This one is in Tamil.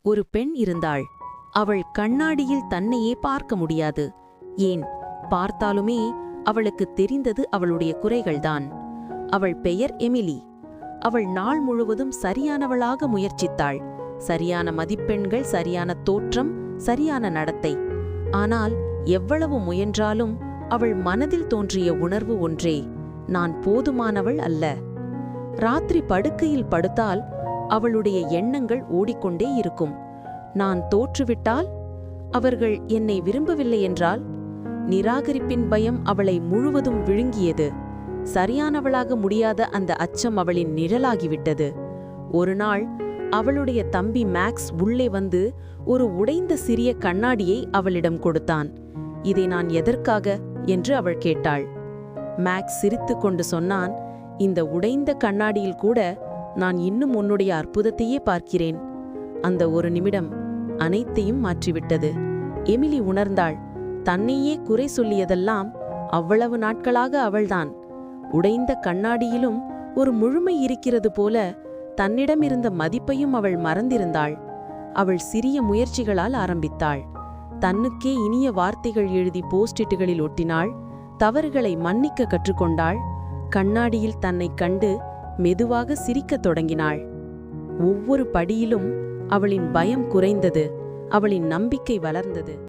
ஒரு பெண் இருந்தாள். அவள் கண்ணாடியில் தன்னையே பார்க்க முடியாது. ஏன், பார்த்தாலுமே அவளுக்கு தெரிந்தது அவளுடைய குறைகள்தான். அவள் பெயர் எமிலி. அவள் நாள் முழுவதும் சரியானவளாக முயற்சித்தாள். சரியான மதிப்பெண்கள், சரியான தோற்றம், சரியான நடத்தை. ஆனால் எவ்வளவு முயன்றாலும் அவள் மனதில் தோன்றிய உணர்வு ஒன்றே: நான் போதுமானவள் அல்ல. ராத்திரி படுக்கையில் படுத்தால் அவளுடைய எண்ணங்கள் ஓடிக்கொண்டே இருக்கும். நான் தோற்றுவிட்டால், அவர்கள் என்னை விரும்பவில்லை என்றால். நிராகரிப்பின் பயம் அவளை முழுவதும் விழுங்கியது. சரியானவளாக முடியாத அந்த அச்சம் அவளின் நிழலாகிவிட்டது. ஒரு நாள் அவளுடைய தம்பி மேக்ஸ் உள்ளே வந்து ஒரு உடைந்த சிறிய கண்ணாடியை அவளிடம் கொடுத்தான். இதை நான் எதற்காக என்று அவள் கேட்டாள். மேக்ஸ் சிரித்துக்கொண்டு சொன்னான், இந்த உடைந்த கண்ணாடியில் கூட நான் இன்னும் உன்னுடைய அற்புதத்தையே பார்க்கிறேன். அந்த ஒரு நிமிடம் அனைத்தையும் மாற்றிவிட்டது. எமிலி உணர்ந்தாள், தன்னையே குறை சொல்லியதெல்லாம் அவ்வளவு நாட்களாக அவள்தான். உடைந்த கண்ணாடியிலும் ஒரு முழுமை இருக்கிறது போல தன்னிடமிருந்த மதிப்பையும் அவள் மறந்திருந்தாள். அவள் சிறிய முயற்சிகளால் ஆரம்பித்தாள். தன்னுக்கே இனிய வார்த்தைகள் எழுதி போஸ்டிட்டுகளில் ஒட்டினாள். தவறுகளை மன்னிக்க கற்றுக்கொண்டாள். கண்ணாடியில் தன்னைக் கண்டு மெதுவாக சிரிக்கத் தொடங்கினாள். ஒவ்வொரு படியிலும் அவளின் பயம் குறைந்தது. அவளின் நம்பிக்கை வளர்ந்தது.